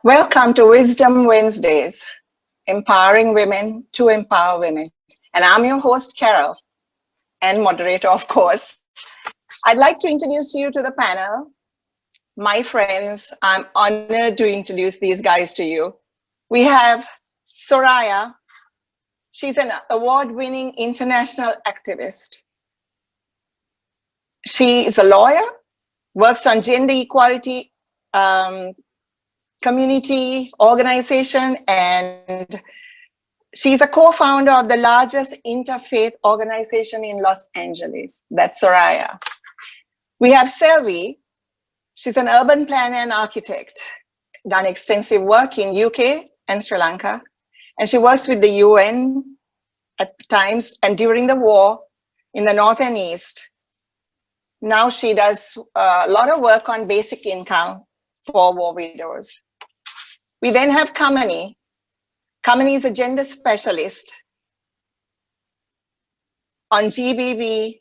Welcome to Wisdom Wednesdays, empowering women to empower women. And I'm your host, Carol, and moderator, of course. I'd like to introduce you to the panel. My friends, I'm honored to introduce these guys to you. We have Soraya. She's an award-winning international activist. She is a lawyer, works on gender equality, community organization, and she's a co-founder of the largest interfaith organization in Los Angeles. That's Soraya. We have Selvi. She's an urban planner and architect, done extensive work in UK and Sri Lanka, and she works with the UN at times and during the war in the North and East. Now she does a lot of work on basic income for war widows. We then have Kamini. Kamini is a gender specialist on GBV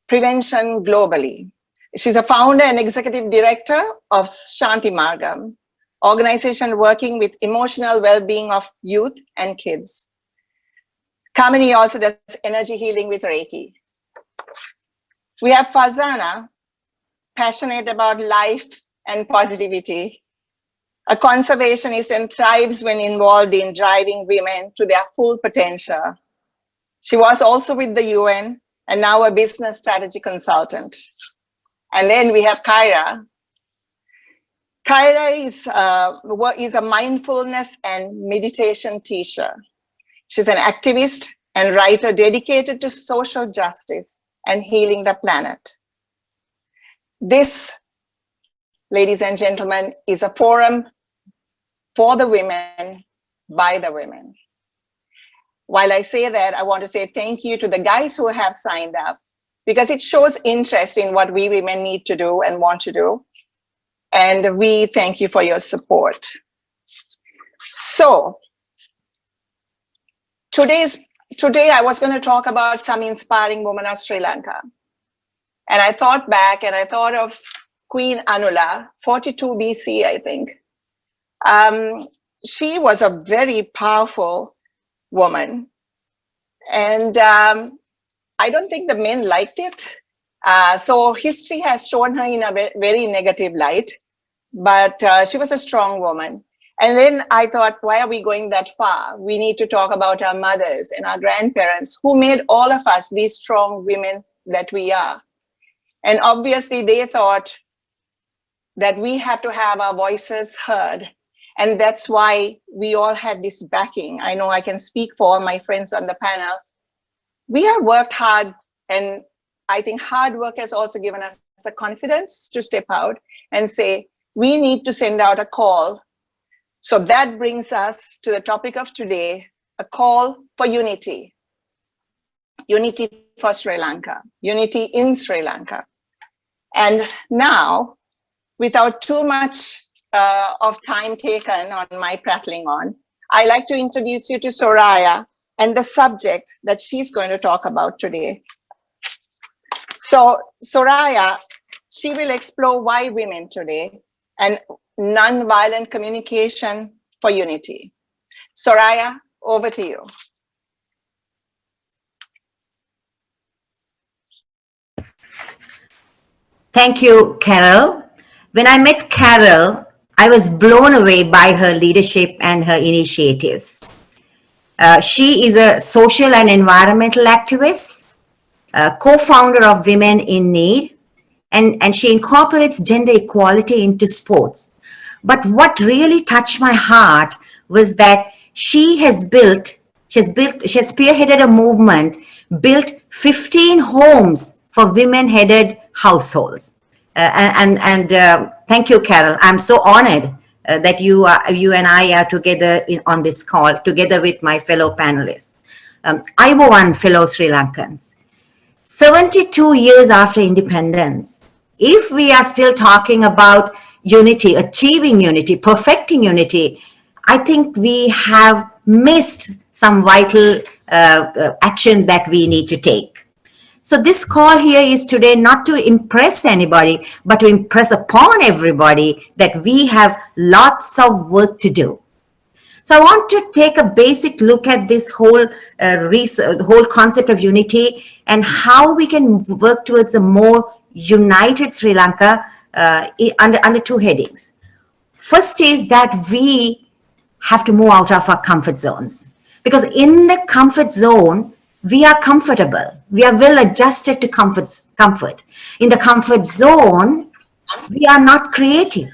prevention globally. She's a founder and executive director of Shanti Margam, organization working with emotional well-being of youth and kids. Kamini also does energy healing with Reiki. We have Fazana, passionate about life and positivity, a conservationist and thrives when involved in driving women to their full potential. She was also with the UN and now a business strategy consultant. And then we have Kyra. Kyra is a mindfulness and meditation teacher. She's an activist and writer dedicated to social justice and healing the planet. This, ladies and gentlemen, is a forum for the women, by the women. While I say that, I want to say thank you to the guys who have signed up, because it shows interest in what we women need to do and want to do. And we thank you for your support. So, today I was going to talk about some inspiring women of Sri Lanka. And I thought back and I thought of Queen Anula, 42 BC, I think. She was a very powerful woman. And I don't think the men liked it. So history has shown her in a very negative light, but she was a strong woman. And then I thought, why are we going that far? We need to talk about our mothers and our grandparents who made all of us these strong women that we are. And obviously they thought that we have to have our voices heard. And that's why we all had this backing. I know I can speak for all my friends on the panel. We have worked hard, and I think hard work has also given us the confidence to step out and say, we need to send out a call. So that brings us to the topic of today, a call for unity. Unity for Sri Lanka, unity in Sri Lanka. And now, without too much of time taken on my prattling on, I'd like to introduce you to Soraya and the subject that she's going to talk about today. So Soraya, she will explore why women today and non-violent communication for unity. Soraya, over to you. Thank you, Carol. When I met Carol, I was blown away by her leadership and her initiatives. She is a social and environmental activist, co-founder of Women in Need, and she incorporates gender equality into sports. But what really touched my heart was that she has spearheaded a movement, built 15 homes for women-headed households. Thank you, Carol. I'm so honored that you and I are together on this call, together with my fellow panelists. Ayubowan, fellow Sri Lankans. 72 years after independence, if we are still talking about unity, achieving unity, perfecting unity, I think we have missed some vital action that we need to take. So this call here is today not to impress anybody, but to impress upon everybody that we have lots of work to do. So I want to take a basic look at this whole concept of unity and how we can work towards a more united Sri Lanka under two headings. First is that we have to move out of our comfort zones, because in the comfort zone we are comfortable, we are well adjusted to comfort. In the comfort zone we are not creative.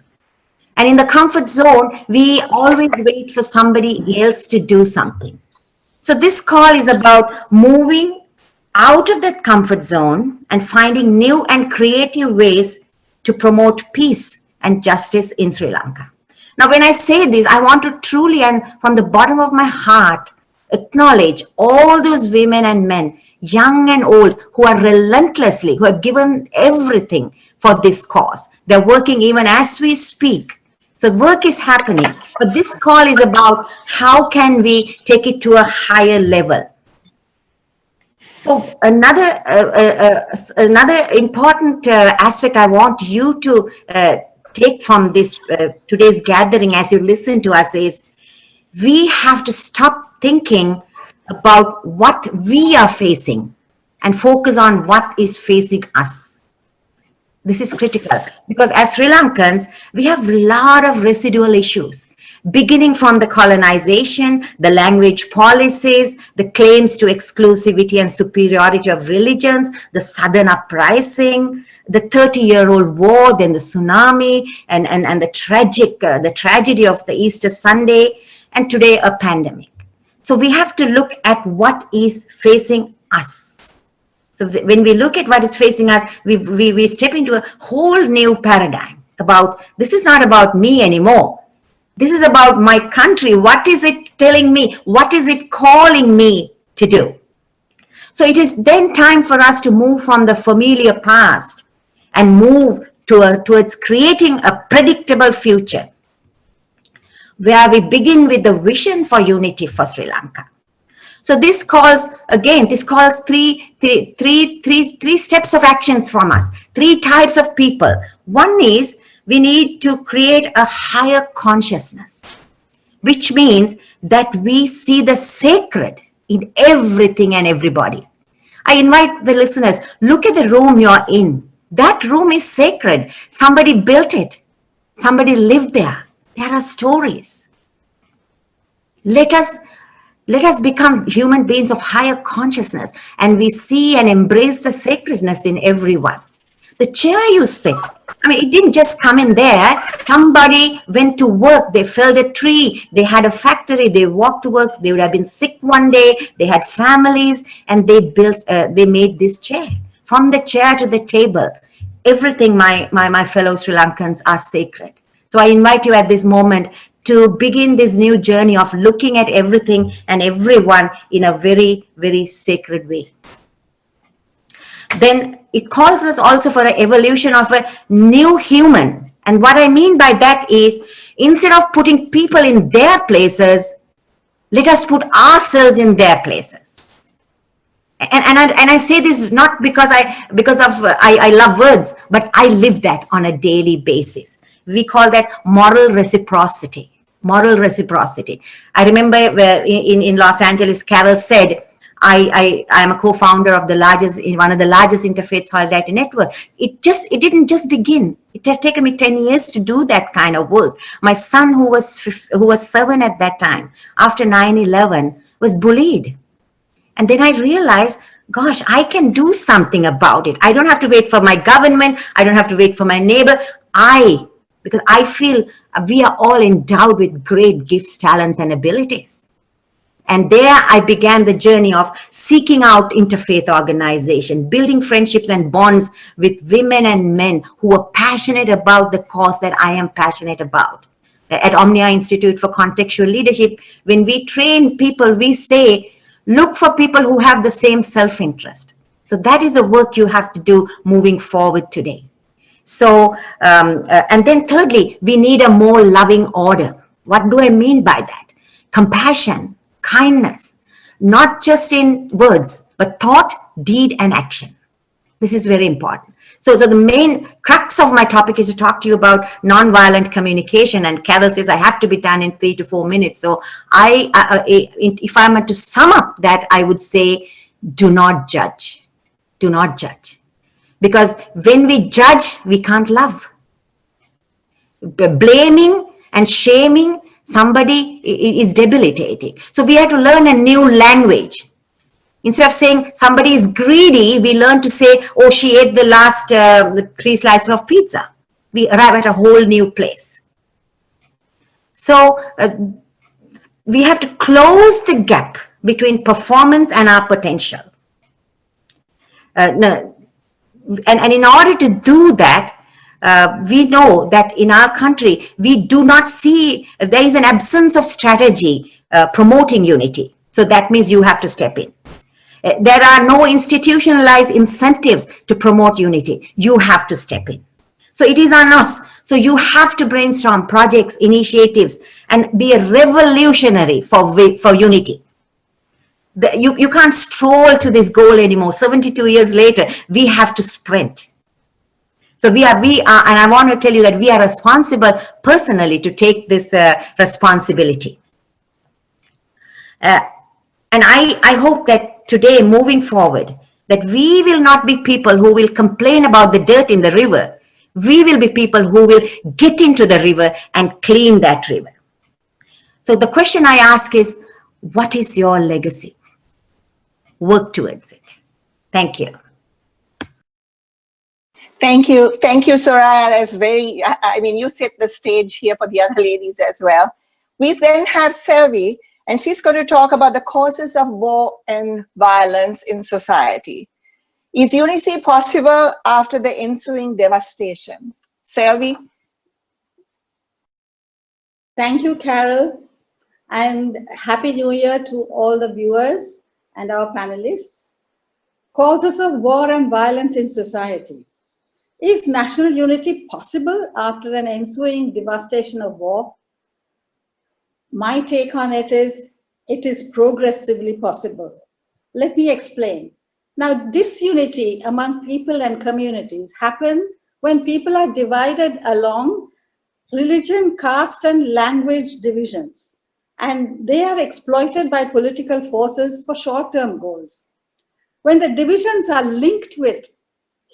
And in the comfort zone, we always wait for somebody else to do something. So this call is about moving out of that comfort zone and finding new and creative ways to promote peace and justice in Sri Lanka. Now, when I say this, I want to truly and from the bottom of my heart acknowledge all those women and men, young and old, who are relentlessly, who have given everything for this cause. They're working even as we speak. So work is happening, but this call is about how can we take it to a higher level. So another important aspect I want you to take from this today's gathering as you listen to us is we have to stop thinking about what we are facing and focus on what is facing us. This is critical because as Sri Lankans, we have a lot of residual issues, beginning from the colonization, the language policies, the claims to exclusivity and superiority of religions, the Southern uprising, the 30-year-old war, then the tsunami, and the tragedy of the Easter Sunday, and today a pandemic. So we have to look at what is facing us. So when we look at what is facing us, we step into a whole new paradigm about, this is not about me anymore. This is about my country. What is it telling me? What is it calling me to do? So it is then time for us to move from the familiar past and move towards creating a predictable future, where we begin with the vision for unity for Sri Lanka. So this calls three steps of actions from us, three types of people. One is we need to create a higher consciousness, which means that we see the sacred in everything and everybody. I invite the listeners, look at the room you're in. That room is sacred. Somebody built it. Somebody lived there. There are stories. Let us become human beings of higher consciousness, and we see and embrace the sacredness in everyone. The chair you sit, it didn't just come in there. Somebody went to work, they felled a tree, they had a factory, they walked to work, they would have been sick one day, they had families, and they made this chair. From the chair to the table, everything, my fellow Sri Lankans, are sacred. So I invite you at this moment to begin this new journey of looking at everything and everyone in a very, very sacred way. Then it calls us also for an evolution of a new human. And what I mean by that is, instead of putting people in their places, let us put ourselves in their places. And I say this not because I love words, but I live that on a daily basis. We call that moral reciprocity. Moral reciprocity. I remember in Los Angeles, Carol said, I am a co-founder of one of the largest interfaith solidarity network. It didn't just begin. It has taken me 10 years to do that kind of work. My son, who was 7 at that time, after 9/11, was bullied. And then I realized, gosh, I can do something about it. I don't have to wait for my government. I don't have to wait for my neighbor. Because I feel we are all endowed with great gifts, talents, and abilities. And there I began the journey of seeking out interfaith organization, building friendships and bonds with women and men who are passionate about the cause that I am passionate about. At Omnia Institute for Contextual Leadership, when we train people, we say, look for people who have the same self-interest. So that is the work you have to do moving forward today. So, and then thirdly, we need a more loving order. What do I mean by that? Compassion, kindness, not just in words, but thought, deed, and action. This is very important. So the main crux of my topic is to talk to you about nonviolent communication. And Carol says I have to be done in 3 to 4 minutes. So if I were to sum up that, I would say, do not judge. Do not judge. Because when we judge, we can't love. Blaming and shaming somebody is debilitating. So we have to learn a new language. Instead of saying somebody is greedy, we learn to say, oh, she ate the last 3 slices of pizza. We arrive at a whole new place. So we have to close the gap between performance and our potential. No, and in order to do that, we know that in our country, we do not see, there is an absence of strategy promoting unity. So that means you have to step in. There are no institutionalized incentives to promote unity. You have to step in. So it is on us. So you have to brainstorm projects, initiatives, and be a revolutionary for unity. You can't stroll to this goal anymore. 72 years later, we have to sprint. So we are, and I want to tell you that we are responsible personally to take this responsibility. And I hope that today, moving forward, that we will not be people who will complain about the dirt in the river. We will be people who will get into the river and clean that river. So the question I ask is, what is your legacy? Work towards it. Thank you. Thank you. Thank you, Soraya. That's very, I mean, you set the stage here for the other ladies as well. We then have Selvi, and she's going to talk about the causes of war and violence in society. Is unity possible after the ensuing devastation? Selvi? Thank you, Carol, and Happy New Year to all the viewers and our panelists. Causes of war and violence in society. Is national unity possible after an ensuing devastation of war? My take on it is progressively possible. Let me explain. Now, disunity among people and communities happen when people are divided along religion, caste, and language divisions, and they are exploited by political forces for short-term goals. When the divisions are linked with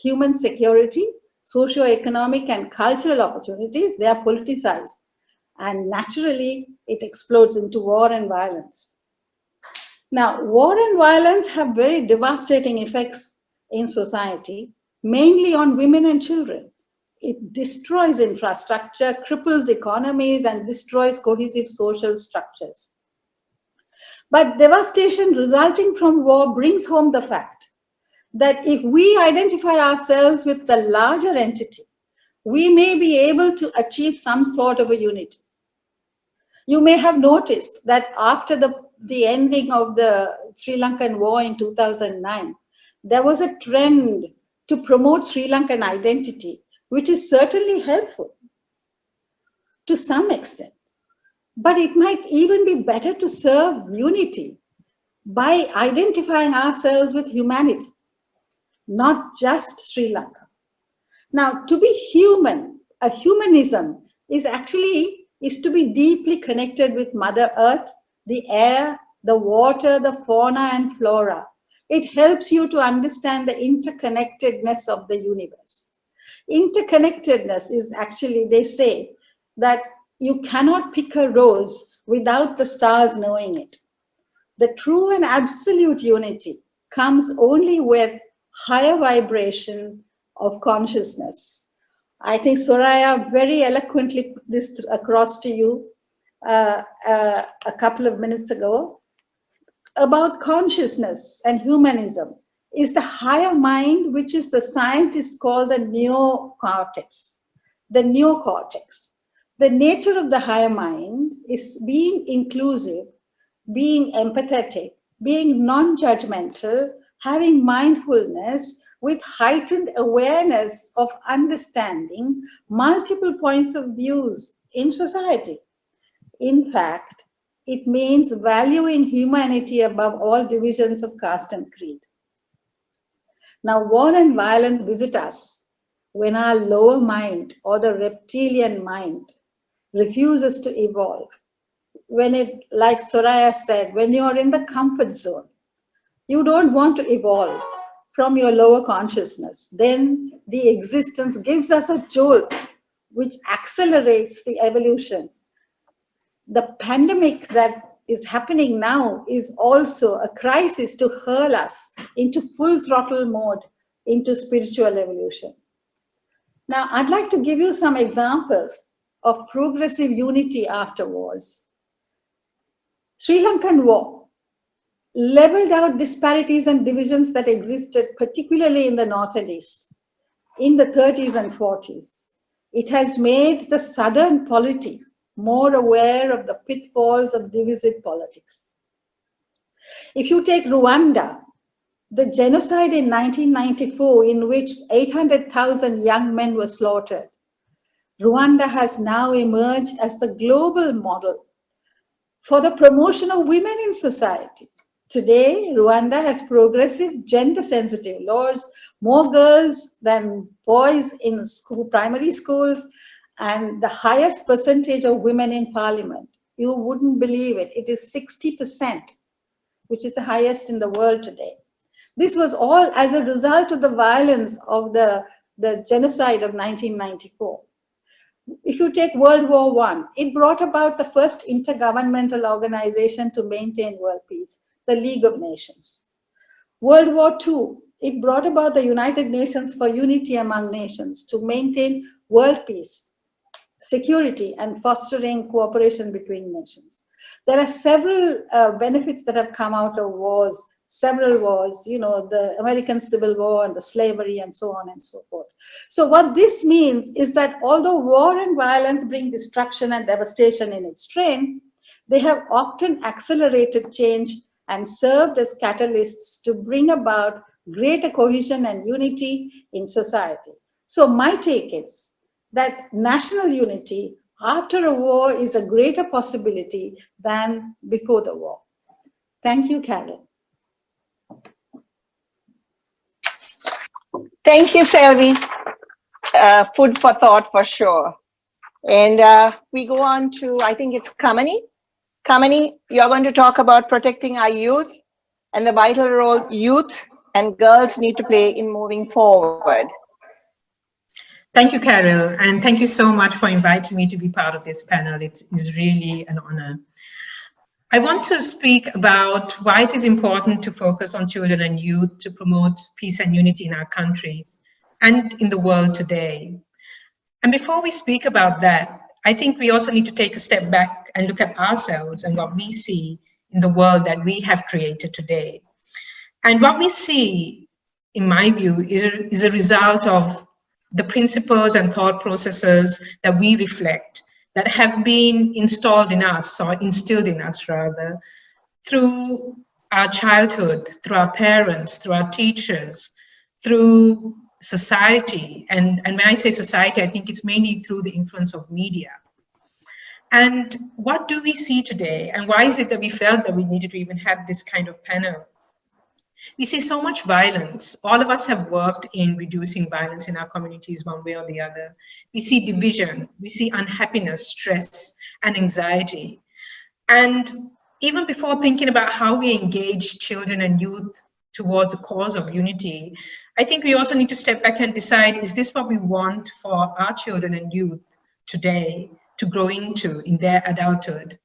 human security, socio-economic and cultural opportunities, they are politicized, and naturally it explodes into war and violence. Now, war and violence have very devastating effects in society, mainly on women and children. It destroys infrastructure, cripples economies, and destroys cohesive social structures. But devastation resulting from war brings home the fact that if we identify ourselves with the larger entity, we may be able to achieve some sort of a unity. You may have noticed that after the ending of the Sri Lankan war in 2009, there was a trend to promote Sri Lankan identity, which is certainly helpful to some extent. But it might even be better to serve unity by identifying ourselves with humanity, not just Sri Lanka. Now, to be human, a humanism is to be deeply connected with Mother Earth, the air, the water, the fauna and flora. It helps you to understand the interconnectedness of the universe. Interconnectedness is actually, they say, that you cannot pick a rose without the stars knowing it. The true and absolute unity comes only with higher vibration of consciousness. I think Soraya very eloquently put this across to you a couple of minutes ago about consciousness and humanism. Is the higher mind, which is the scientists call the neocortex. The neocortex. The nature of the higher mind is being inclusive, being empathetic, being non-judgmental, having mindfulness with heightened awareness of understanding multiple points of views in society. In fact, it means valuing humanity above all divisions of caste and creed. Now, war and violence visit us when our lower mind or the reptilian mind refuses to evolve. When it, like Soraya said, when you are in the comfort zone, you don't want to evolve from your lower consciousness. Then the existence gives us a jolt which accelerates the evolution. The pandemic that is happening now is also a crisis to hurl us into full throttle mode into spiritual evolution. Now, I'd like to give you some examples of progressive unity after wars. Sri Lankan war leveled out disparities and divisions that existed, particularly in the North and East, in the 30s and 40s. It has made the Southern polity more aware of the pitfalls of divisive politics. If you take Rwanda, the genocide in 1994, in which 800,000 young men were slaughtered, Rwanda has now emerged as the global model for the promotion of women in society. Today, Rwanda has progressive, gender-sensitive laws, more girls than boys in school, primary schools, and the highest percentage of women in parliament. You wouldn't believe it. It is 60%, which is the highest in the world today. This was all as a result of the violence of the genocide of 1994. If you take World War I, it brought about the first intergovernmental organization to maintain world peace, the League of Nations. World War II, it brought about the United Nations for Unity Among Nations to maintain world peace, security, and fostering cooperation between nations. There are several benefits that have come out of wars, several wars, you know, the American Civil War and the slavery and so on and so forth. So what this means is that although war and violence bring destruction and devastation in its train, they have often accelerated change and served as catalysts to bring about greater cohesion and unity in society. So my take is that national unity after a war is a greater possibility than before the war. Thank you, Carol. Thank you, Selvi. Food for thought for sure. And we go on to, I think it's Kamini. Kamini, you're going to talk about protecting our youth and the vital role youth and girls need to play in moving forward. Thank you, Carol, and thank you so much for inviting me to be part of this panel. It is really an honor. I want to speak about why it is important to focus on children and youth to promote peace and unity in our country and in the world today. And before we speak about that, I think we also need to take a step back and look at ourselves and what we see in the world that we have created today. And what we see, in my view, is a result of the principles and thought processes that we reflect, that have been installed in us, or instilled in us rather, through our childhood, through our parents, through our teachers, through society. And when I say society, I think it's mainly through the influence of media. And what do we see today? And why is it that we felt that we needed to even have this kind of panel? We see so much violence. All of us have worked in reducing violence in our communities one way or the other. We see division, we see unhappiness, stress, and anxiety. And even before thinking about how we engage children and youth towards a cause of unity, I think we also need to step back and decide, is this what we want for our children and youth today to grow into in their adulthood?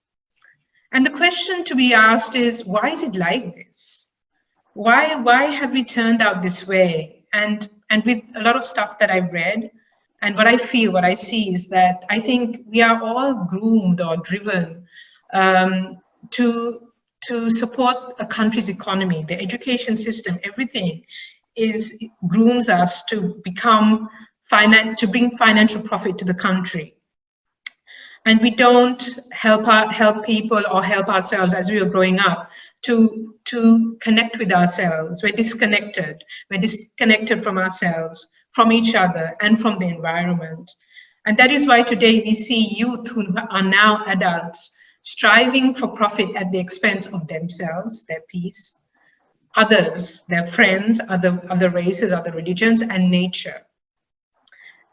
And the question to be asked is, why is it like this? Why have we turned out this way? And with a lot of stuff that I've read, and what I feel, what I see is that I think we are all groomed or driven to support a country's economy, the education system, everything grooms us to bring financial profit to the country. And we don't help people or help ourselves as we were growing up to connect with ourselves. We're disconnected. We're disconnected from ourselves, from each other, and from the environment. And that is why today we see youth who are now adults striving for profit at the expense of themselves, their peace, others, their friends, other races, other religions, and nature.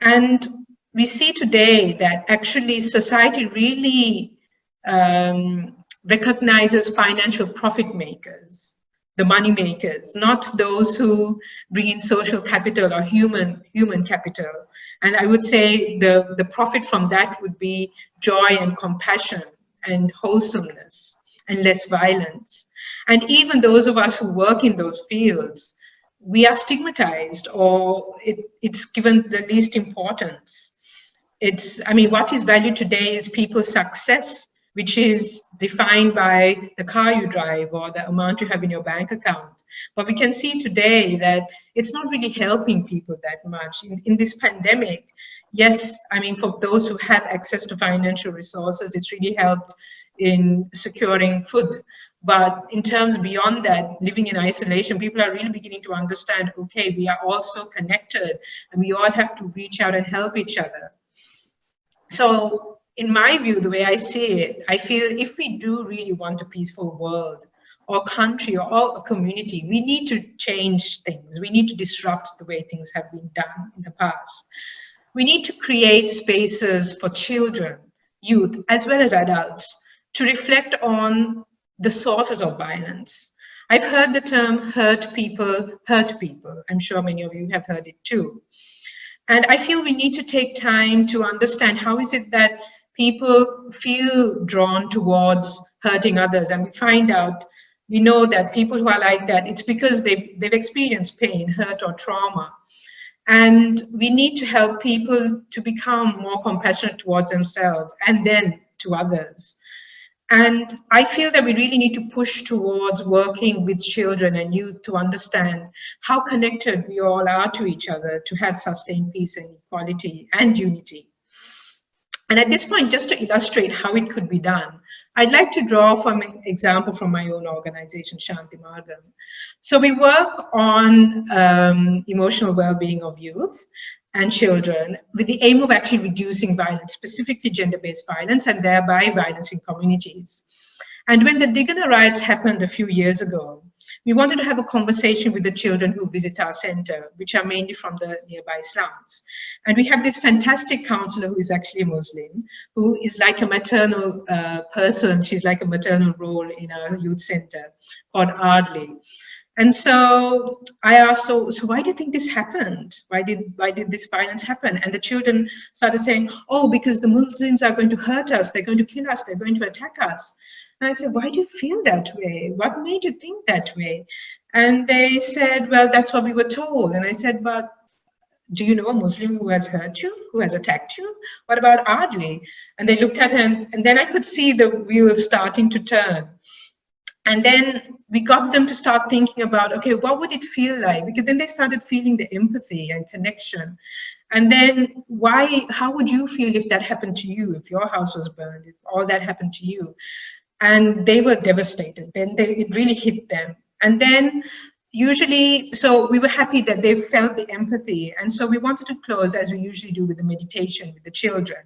And we see today that actually society really recognizes financial profit makers, the money makers, not those who bring in social capital or human capital. And I would say the profit from that would be joy and compassion and wholesomeness and less violence. And even those of us who work in those fields, we are stigmatized, or it's given the least importance. I mean, what is valued today is people's success, which is defined by the car you drive or the amount you have in your bank account. But we can see today that it's not really helping people that much. In this pandemic, yes, I mean, for those who have access to financial resources, it's really helped in securing food. But in terms beyond that, living in isolation, people are really beginning to understand, okay, we are all so connected and we all have to reach out and help each other. So in my view, the way I see it, I feel if we do really want a peaceful world or country or a community, we need to change things. We need to disrupt the way things have been done in the past. We need to create spaces for children, youth, as well as adults to reflect on the sources of violence. I've heard the term hurt people. I'm sure many of you have heard it too. And I feel we need to take time to understand how is it that people feel drawn towards hurting others. And we know that people who are like that, it's because they've experienced pain, hurt, or trauma. And we need to help people to become more compassionate towards themselves and then to others. And I feel that we really need to push towards working with children and youth to understand how connected we all are to each other to have sustained peace and equality and unity. And at this point, just to illustrate how it could be done, I'd like to draw from an example from my own organization, Shanti Margam. So we work on emotional well-being of youth and children with the aim of actually reducing violence, specifically gender-based violence, and thereby violence in communities. And when the Digana riots happened a few years ago, we wanted to have a conversation with the children who visit our center, which are mainly from the nearby slums. And we have this fantastic counselor who is actually a Muslim, who is like a maternal person. She's like a maternal role in our youth center called Ardley. And so I asked, so why do you think this happened? Why did this violence happen? And the children started saying, oh, because the Muslims are going to hurt us. They're going to kill us. They're going to attack us. And I said, why do you feel that way? What made you think that way? And they said, well, that's what we were told. And I said, but do you know a Muslim who has hurt you, who has attacked you? What about Ardley? And they looked at him, and then I could see the wheels starting to turn. And then we got them to start thinking about, okay, what would it feel like? Because then they started feeling the empathy and connection. And then how would you feel if that happened to you, if your house was burned, if all that happened to you? And they were devastated. Then it really hit them. And then usually, so we were happy that they felt the empathy. And so we wanted to close, as we usually do, with the meditation with the children.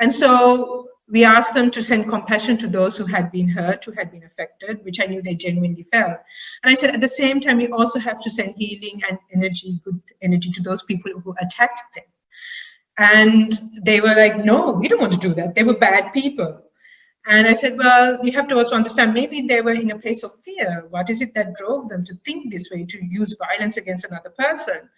And so we asked them to send compassion to those who had been hurt, who had been affected, which I knew they genuinely felt. And I said, at the same time, we also have to send healing and energy, good energy, to those people who attacked them. And they were like, no, we don't want to do that. They were bad people. And I said, well, you have to also understand, maybe they were in a place of fear. What is it that drove them to think this way, to use violence against another person?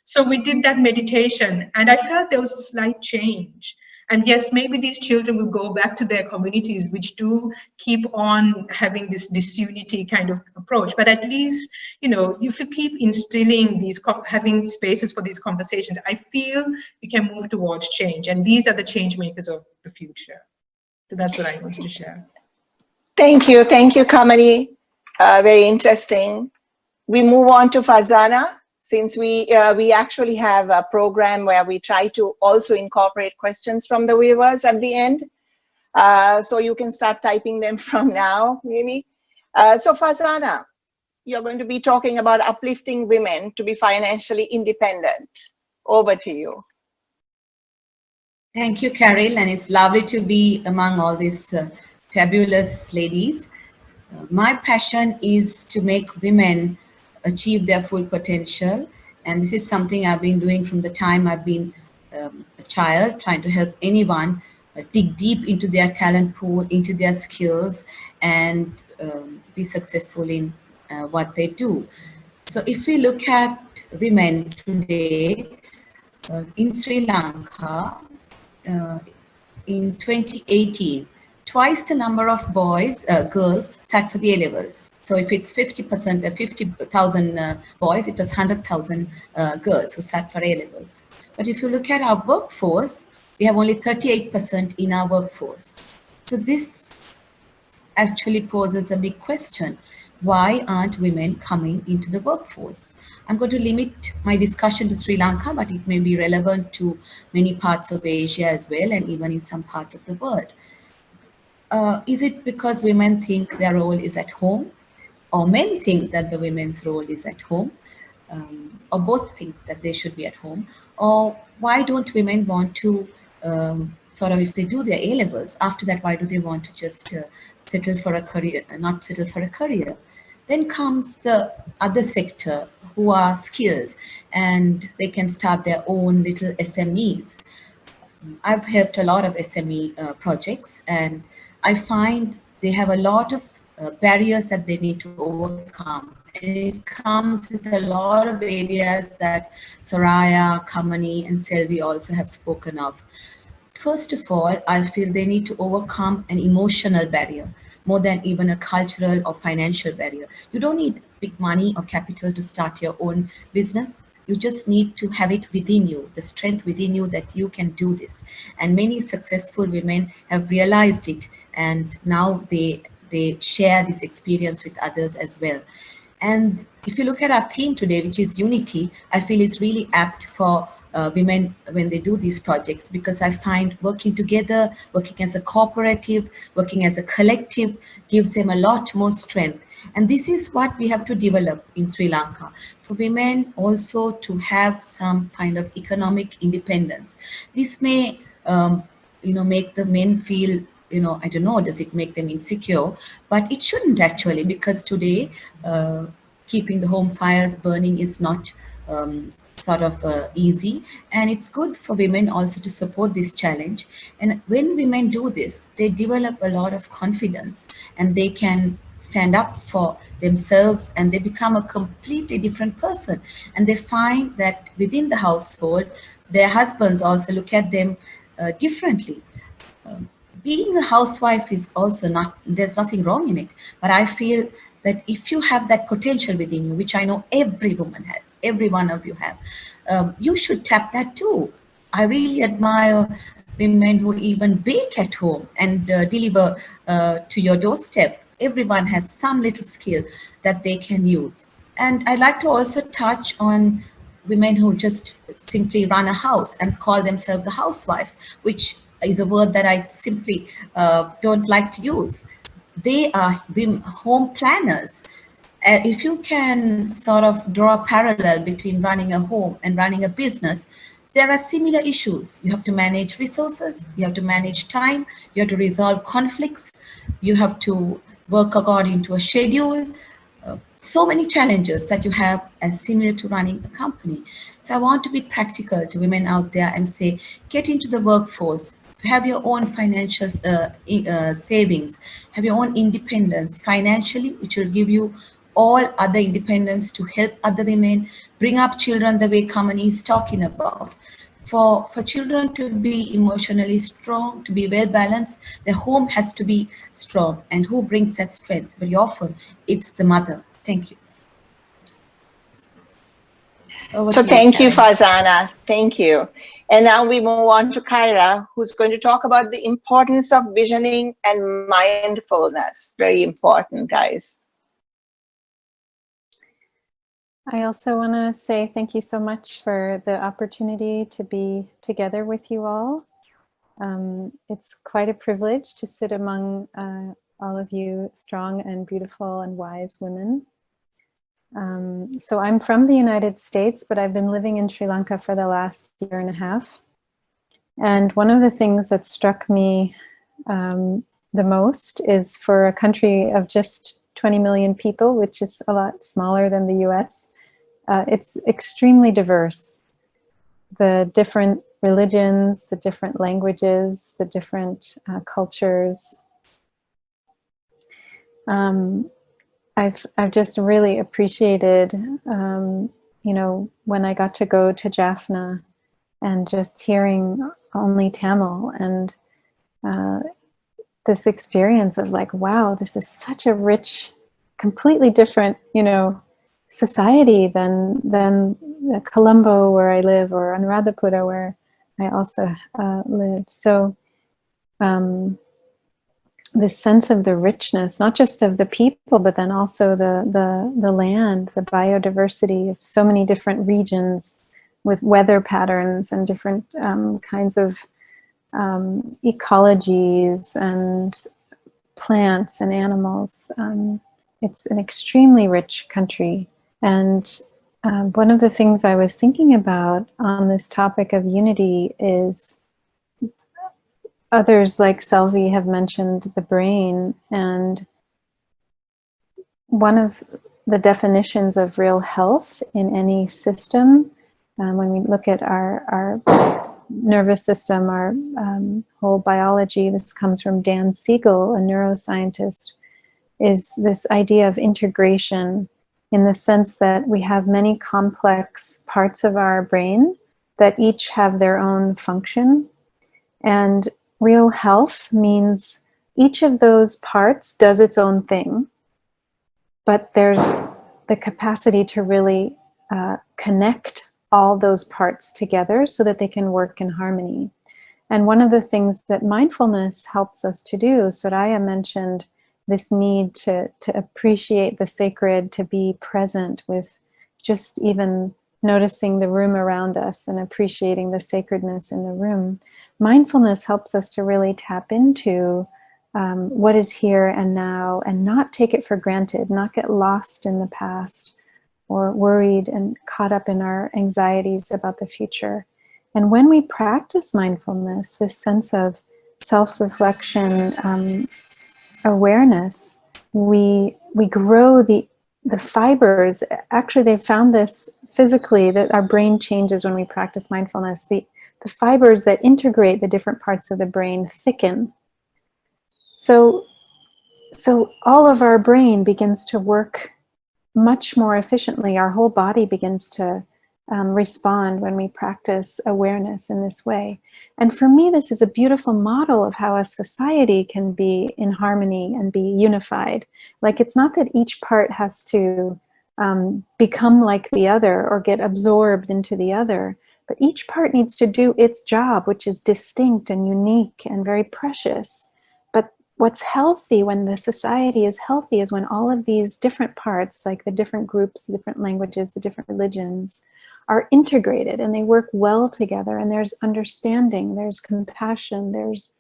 So we did that meditation, and I felt there was a slight change. And yes, maybe these children will go back to their communities, which do keep on having this disunity kind of approach. But at least, you know, if you keep instilling these, having spaces for these conversations, I feel we can move towards change. And these are the change makers of the future. So that's what I wanted to share. Thank you, Kamini. Very interesting. We move on to Fazana, since we actually have a program where we try to also incorporate questions from the viewers at the end. So you can start typing them from now, maybe. So Fazana, you're going to be talking about uplifting women to be financially independent. Over to you. Thank you, Carol, and it's lovely to be among all these fabulous ladies. My passion is to make women achieve their full potential. And this is something I've been doing from the time I've been a child, trying to help anyone dig deep into their talent pool, into their skills, and be successful in what they do. So if we look at women today in Sri Lanka, uh, in 2018, twice the number of girls sat for the A levels. So if it's 50%, 50,000 boys, it was 100,000 girls who sat for A levels. But if you look at our workforce, we have only 38% in our workforce. So this actually poses a big question. Why aren't women coming into the workforce? I'm going to limit my discussion to Sri Lanka, but it may be relevant to many parts of Asia as well, and even in some parts of the world. Is it because women think their role is at home, or men think that the women's role is at home, or both think that they should be at home? Or why don't women want to sort of, if they do their A levels, after that, why do they want to just settle for a career, not settle for a career? Then comes the other sector who are skilled and they can start their own little SMEs. I've helped a lot of SME projects, and I find they have a lot of barriers that they need to overcome. And it comes with a lot of areas that Soraya, Kamani, and Selvi also have spoken of. First of all, I feel they need to overcome an emotional barrier more than even a cultural or financial barrier. You don't need big money or capital to start your own business. You just need to have it within you, the strength within you that you can do this. And many successful women have realized it, and now they share this experience with others as well. And if you look at our theme today, which is unity, I feel it's really apt for women when they do these projects, because I find working together, working as a cooperative, working as a collective gives them a lot more strength. And this is what we have to develop in Sri Lanka, for women also to have some kind of economic independence. This may, make the men feel, I don't know, does it make them insecure? But it shouldn't actually, because today, keeping the home fires burning is not sort of easy, and it's good for women also to support this challenge. And when women do this, they develop a lot of confidence, and they can stand up for themselves, and they become a completely different person. And they find that within the household, their husbands also look at them differently. Being a housewife is also not, there's nothing wrong in it, but I feel that if you have that potential within you, which I know every woman has, every one of you have, you should tap that too. I really admire women who even bake at home and deliver to your doorstep. Everyone has some little skill that they can use. And I'd like to also touch on women who just simply run a house and call themselves a housewife, which is a word that I simply don't like to use. They are home planners. If you can sort of draw a parallel between running a home and running a business, there are similar issues. You have to manage resources, you have to manage time, you have to resolve conflicts, you have to work according to a schedule. So many challenges that you have as similar to running a company. So I want to be practical to women out there and say, get into the workforce, have your own financial savings, have your own independence financially, which will give you all other independence to help other women, bring up children the way Kamani is talking about. For children to be emotionally strong, to be well balanced, their home has to be strong. And who brings that strength? Very often, it's the mother. Thank you. So thank you, Farzana. Thank you. And now we move on to Kyra, who's going to talk about the importance of visioning and mindfulness. Very important, guys. I also want to say thank you so much for the opportunity to be together with you all. It's quite a privilege to sit among all of you strong and beautiful and wise women. So I'm from the United States, but I've been living in Sri Lanka for the last 1.5 years. And one of the things that struck me the most is, for a country of just 20 million people, which is a lot smaller than the US. It's extremely diverse. The different religions, the different languages, the different cultures. I've just really appreciated, you know, when I got to go to Jaffna and just hearing only Tamil, and this experience of like, wow, this is such a rich, completely different, you know, society than Colombo where I live, or Anuradhapura where I also live. So this sense of the richness, not just of the people, but then also the land, the biodiversity of so many different regions with weather patterns and different kinds of ecologies and plants and animals. It's an extremely rich country. And one of the things I was thinking about on this topic of unity is others like Selvi have mentioned the brain, and one of the definitions of real health in any system, when we look at our nervous system, our whole biology, this comes from Dan Siegel, a neuroscientist, is this idea of integration, in the sense that we have many complex parts of our brain that each have their own function. And real health means each of those parts does its own thing, but there's the capacity to really connect all those parts together so that they can work in harmony. And one of the things that mindfulness helps us to do, Soraya mentioned this need to appreciate the sacred, to be present with just even noticing the room around us and appreciating the sacredness in the room. Mindfulness helps us to really tap into what is here and now, and not take it for granted, not get lost in the past or worried and caught up in our anxieties about the future. And when we practice mindfulness, this sense of self-reflection, awareness, we grow the fibers. Actually, they found this physically, that our brain changes when we practice mindfulness. The fibers that integrate the different parts of the brain thicken. So all of our brain begins to work much more efficiently. Our whole body begins to respond when we practice awareness in this way. And for me, this is a beautiful model of how a society can be in harmony and be unified. Like, it's not that each part has to become like the other or get absorbed into the other, but each part needs to do its job, which is distinct and unique and very precious. But what's healthy, when the society is healthy, is when all of these different parts, like the different groups, the different languages, the different religions, are integrated and they work well together, and there's understanding, there's compassion, there's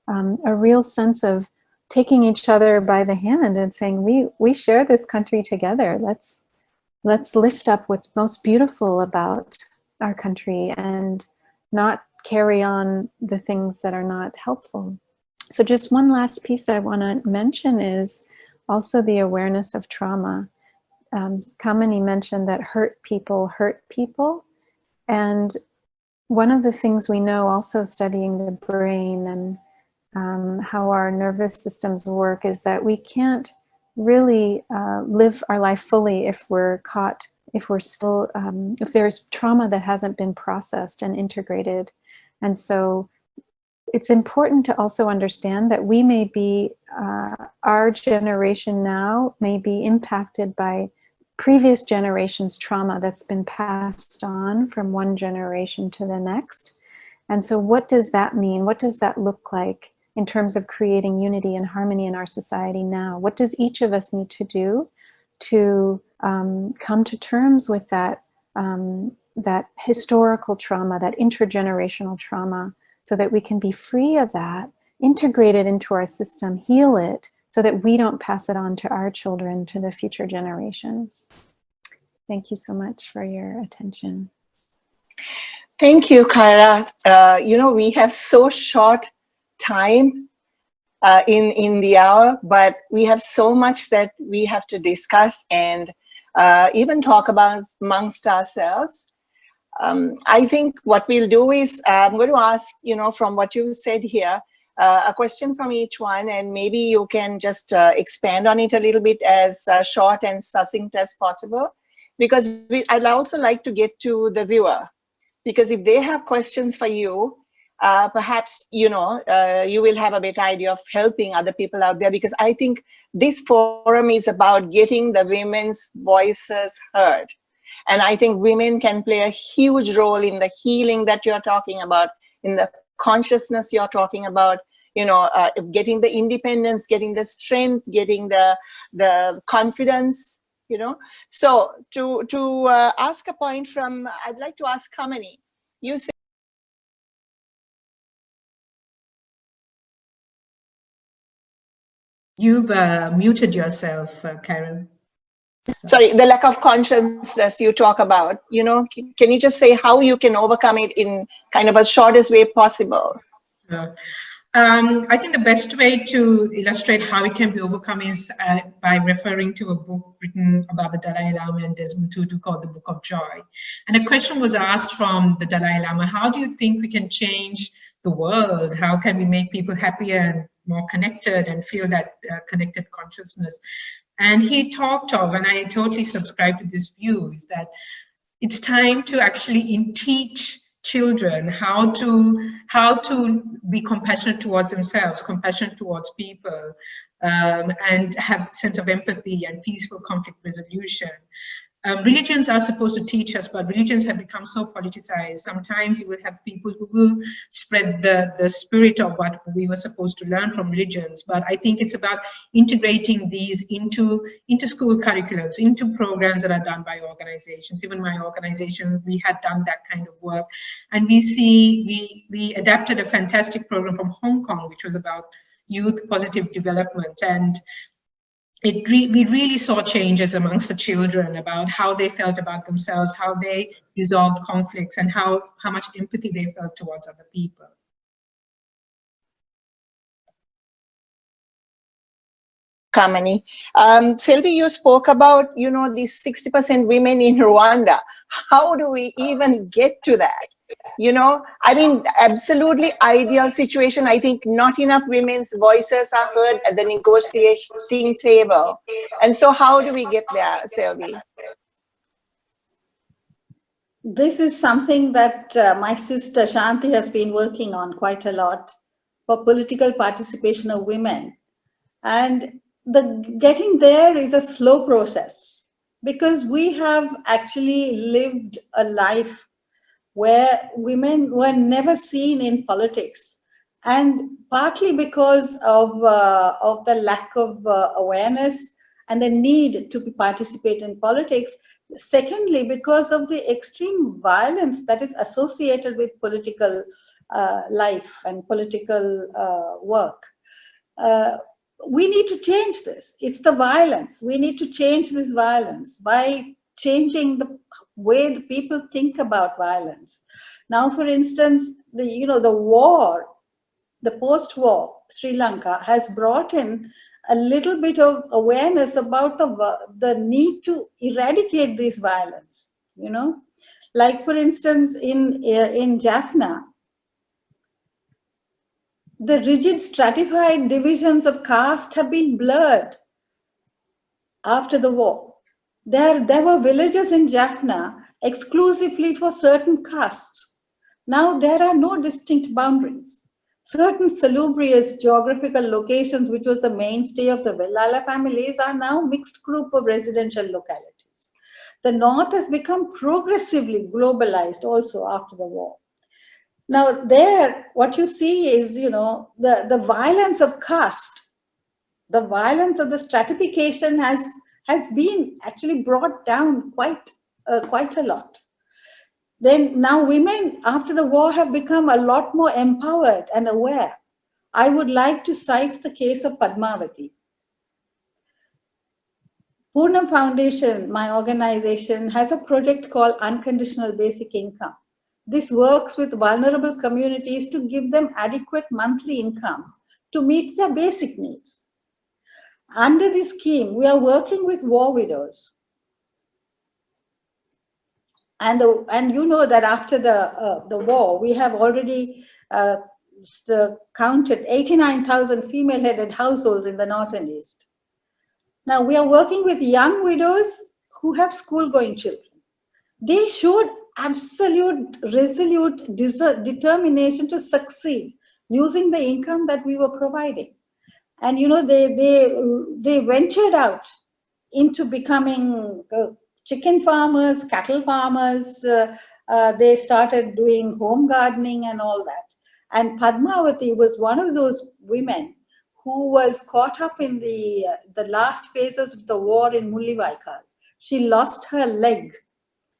a real sense of taking each other by the hand and saying, we share this country together. Let's lift up what's most beautiful about our country and not carry on the things that are not helpful. So just one last piece I want to mention is also the awareness of trauma. Kamini mentioned that hurt people. And one of the things we know, also studying the brain and how our nervous systems work, is that we can't really live our life fully if we're caught, if we're still, if there's trauma that hasn't been processed and integrated. And so it's important to also understand that we may be, our generation now may be impacted by previous generations' trauma that's been passed on from one generation to the next. And so what does that mean? What does that look like in terms of creating unity and harmony in our society now? What does each of us need to do to come to terms with that, that historical trauma, that intergenerational trauma, so that we can be free of that, integrate it into our system, heal it, so that we don't pass it on to our children, to the future generations. Thank you so much for your attention. Thank you, Kyra. You know, we have so short time in the hour, but we have so much that we have to discuss and even talk about amongst ourselves. I think what we'll do is I'm going to ask, from what you said here, a question from each one, and maybe you can just expand on it a little bit as short and succinct as possible, because I'd also like to get to the viewer, because if they have questions for you, perhaps, you will have a better idea of helping other people out there, because I think this forum is about getting the women's voices heard. And I think women can play a huge role in the healing that you're talking about, in the consciousness you're talking about, getting the independence, getting the strength, getting the confidence, So to ask a point from, I'd like to ask Kamini. You said, You've muted yourself, Carol. sorry, the lack of consciousness you talk about, can you just say how you can overcome it in kind of a shortest way possible? Sure. I think the best way to illustrate how it can be overcome is by referring to a book written about the Dalai Lama and Desmond Tutu called The Book of Joy. And a question was asked from the Dalai Lama: how do you think we can change the world? How can we make people happier and more connected and feel that connected consciousness? And he talked of, and I totally subscribe to this view, is that it's time to actually teach children how to be compassionate towards themselves, compassionate towards people, and have sense of empathy and peaceful conflict resolution. Religions are supposed to teach us, but religions have become so politicized. Sometimes you will have people who will spread the spirit of what we were supposed to learn from religions. But I think it's about integrating these into school curriculums, into programs that are done by organizations. Even my organization, we had done that kind of work. And we adapted a fantastic program from Hong Kong, which was about youth positive development. And we really saw changes amongst the children about how they felt about themselves, how they resolved conflicts, and how much empathy they felt towards other people. Kamini. Sylvie, you spoke about, these 60% women in Rwanda. How do we even get to that? I mean, absolutely ideal situation. I think not enough women's voices are heard at the negotiating table. And so how do we get there, Sylvie? This is something that my sister Shanti has been working on quite a lot, for political participation of women. And the getting there is a slow process, because we have actually lived a life where women were never seen in politics, and partly because of the lack of awareness and the need to participate in politics. Secondly, because of the extreme violence that is associated with political life and political work. We need to change this. It's the violence. We need to change this violence by changing the way the people think about violence. Now, for instance, the war, the post-war Sri Lanka has brought in a little bit of awareness about the need to eradicate this violence. Like for instance, in Jaffna, the rigid stratified divisions of caste have been blurred after the war. There were villages in Jaffna exclusively for certain castes. Now there are no distinct boundaries. Certain salubrious geographical locations, which was the mainstay of the Vellala families, are now mixed group of residential localities. The North has become progressively globalized also after the war. Now there, what you see is, the violence of caste, the violence of the stratification has been actually brought down quite a lot. Then now women after the war have become a lot more empowered and aware. I would like to cite the case of Padmavati. Poonam Foundation, my organization, has a project called Unconditional Basic Income. This works with vulnerable communities to give them adequate monthly income to meet their basic needs. Under this scheme, we are working with war widows. And you know that after the war, we have already counted 89,000 female-headed households in the North and East. Now, we are working with young widows who have school-going children. They showed absolute, resolute determination to succeed using the income that we were providing. And, you know, they ventured out into becoming chicken farmers, cattle farmers. They started doing home gardening and all that. And Padmavati was one of those women who was caught up in the last phases of the war in Mullivaikal. She lost her leg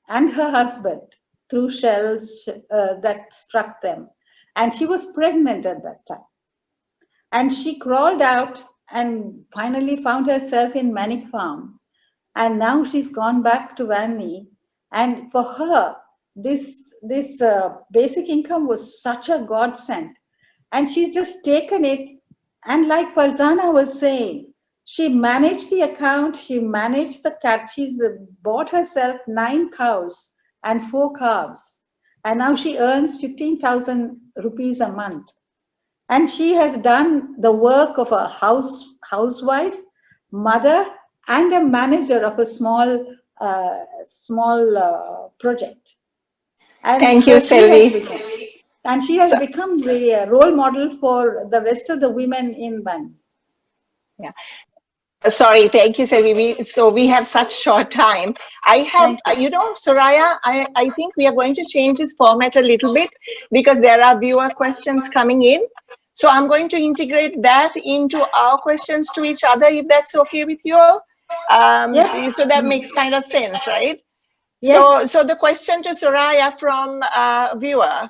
and her husband through shells that struck them. And she was pregnant at that time. And she crawled out and finally found herself in Manik Farm. And now she's gone back to Vanni. And for her, this basic income was such a godsend. And she's just taken it. And like Farzana was saying, she managed the account, she managed the cat, she's bought herself 9 cows and 4 calves. And now she earns 15,000 rupees a month. And she has done the work of a housewife, mother, and a manager of a small project. And thank you, Selvi. And she has become the role model for the rest of the women in Van. Yeah. Sorry, thank you, Selvi. So we have such short time. I have, you know, Soraya, I think we are going to change this format a little bit because there are viewer questions coming in. So I'm going to integrate that into our questions to each other, if that's okay with you all. So that makes kind of sense, right? Yes. So the question to Soraya from viewer,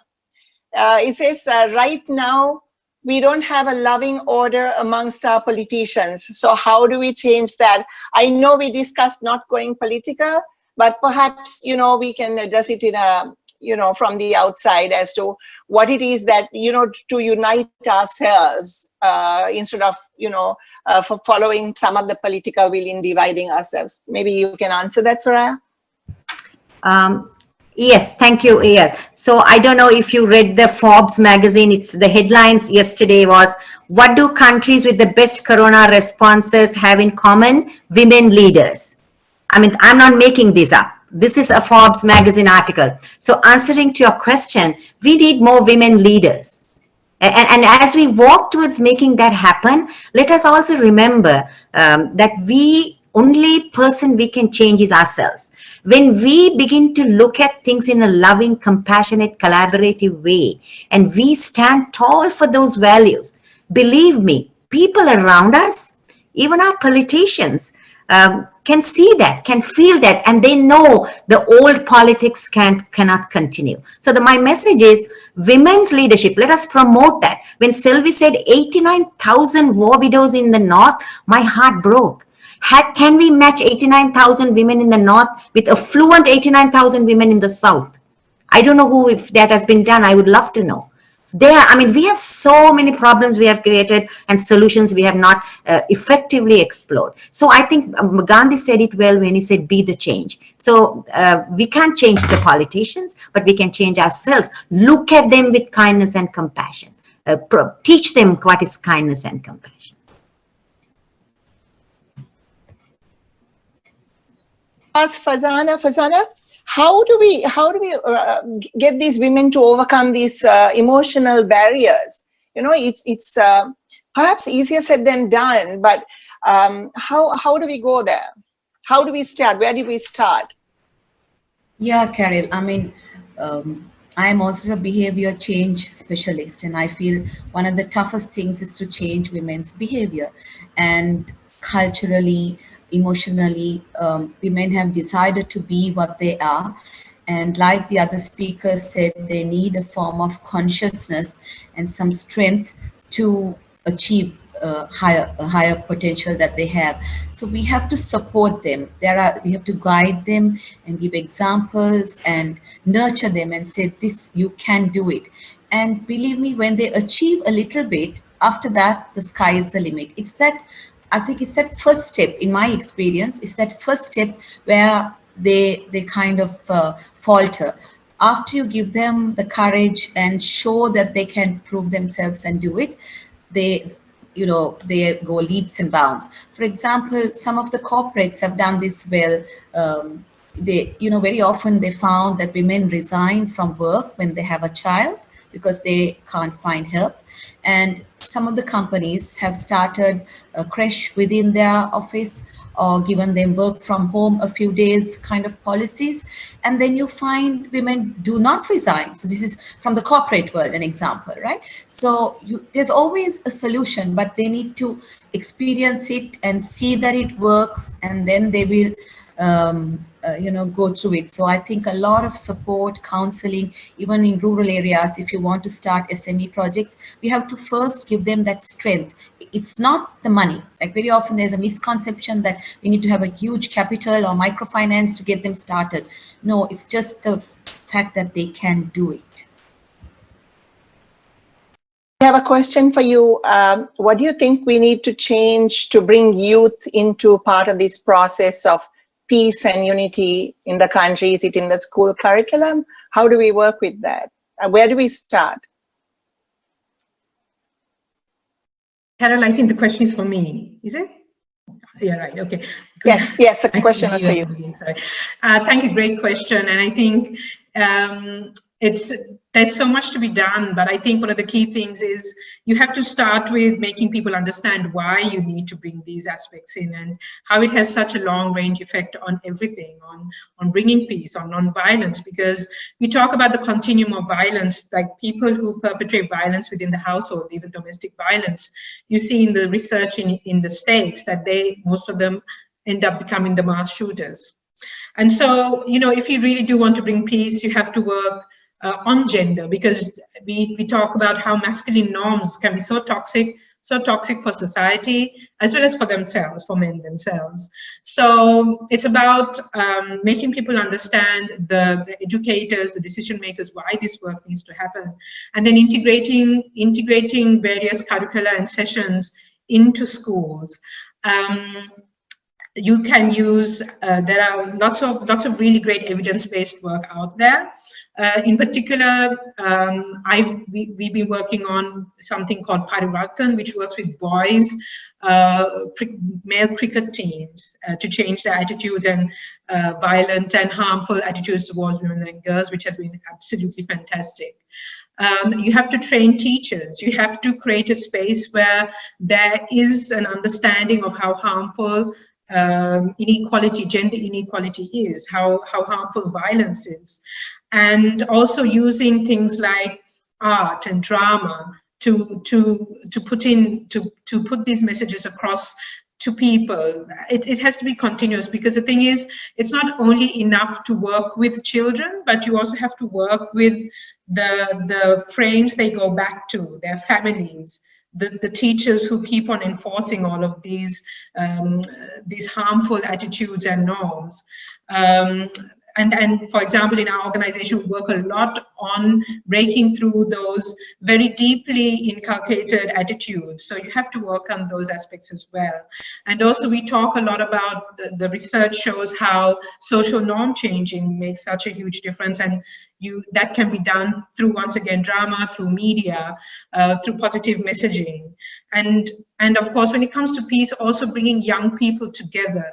it says, right now, we don't have a loving order amongst our politicians. So how do we change that? I know we discussed not going political, but perhaps, you know, we can address it in a, you know, from the outside as to what it is that, you know, to unite ourselves instead of, you know, for following some of the political will in dividing ourselves. Maybe you can answer that, Soraya? Yes, thank you. Yes. So I don't know if you read the Forbes magazine. It's the headlines yesterday was, what do countries with the best corona responses have in common? Women leaders. I mean, I'm not making this up. This is a Forbes magazine article. So answering to your question, we need more women leaders. And as we walk towards making that happen, let us also remember that only person we can change is ourselves. When we begin to look at things in a loving, compassionate, collaborative way, and we stand tall for those values, believe me, people around us, even our politicians, can see that, can feel that, and they know the old politics cannot continue. So my message is women's leadership. Let us promote that. When Selvi said 89,000 war widows in the north, my heart broke. Can we match 89,000 women in the north with affluent 89,000 women in the south? I don't know if that has been done. I would love to know. I mean, we have so many problems we have created and solutions we have not effectively explored. So I think Gandhi said it well when he said, be the change. So we can't change the politicians, but we can change ourselves. Look at them with kindness and compassion. Teach them what is kindness and compassion. Fazana, how do we get these women to overcome these emotional barriers? You know, it's perhaps easier said than done, but how do we go there? How do we start? Where do we start? Yeah, Carol, I mean, I am also a behavior change specialist, and I feel one of the toughest things is to change women's behavior. And culturally, emotionally, women have decided to be what they are. And like the other speakers said, they need a form of consciousness and some strength to achieve a higher potential that they have. So we have to support them. We have to guide them and give examples and nurture them and say, this, you can do it. And believe me, when they achieve a little bit, after that, the sky is the limit. It's that, I think it's that first step, in my experience, it's that first step where they kind of falter. After you give them the courage and show that they can prove themselves and do it, they, you know, they go leaps and bounds. For example, some of the corporates have done this well. They, you know, very often they found that women resign from work when they have a child because they can't find help. And some of the companies have started a creche within their office or given them work from home a few days kind of policies. And then you find women do not resign. So this is from the corporate world, an example, right? So there's always a solution, but they need to experience it and see that it works, and then they will you know, go through it. So I think a lot of support, counseling, even in rural areas, if you want to start SME projects, we have to first give them that strength. It's not the money. Like very often there's a misconception that we need to have a huge capital or microfinance to get them started. No, it's just the fact that they can do it. I have a question for you. What do you think we need to change to bring youth into part of this process of peace and unity in the country? Is it in the school curriculum? How do we work with that? Where do we start? Carol, I think the question is for me, is it? Yeah, right, okay. Yes, the question was for you. Thank you, great question. And I think there's so much to be done, but I think one of the key things is you have to start with making people understand why you need to bring these aspects in and how it has such a long range effect on everything, on bringing peace, on non-violence, because we talk about the continuum of violence, like people who perpetrate violence within the household, even domestic violence. You see in the research in the States that most of them end up becoming the mass shooters. And so, you know, if you really do want to bring peace, you have to work on gender, because we talk about how masculine norms can be so toxic for society as well as for themselves, for men themselves. So it's about making people understand, the educators, the decision makers, why this work needs to happen, and then integrating various curricula and sessions into schools. You can use, there are lots of really great evidence-based work out there. In particular, we've been working on something called Parivartan, which works with boys, male cricket teams, to change their attitudes and violent and harmful attitudes towards women and girls, which has been absolutely fantastic. You have to train teachers. You have to create a space where there is an understanding of how harmful inequality, gender inequality is, how harmful violence is, and also using things like art and drama to put these messages across to people. It has to be continuous, because the thing is, it's not only enough to work with children, but you also have to work with the frames they go back to, their families, the teachers who keep on enforcing all of these harmful attitudes and norms. And for example, in our organization, we work a lot on breaking through those very deeply inculcated attitudes. So you have to work on those aspects as well. And also we talk a lot about, the research shows how social norm changing makes such a huge difference. And that can be done through, once again, drama, through media, through positive messaging. And of course, when it comes to peace, also bringing young people together.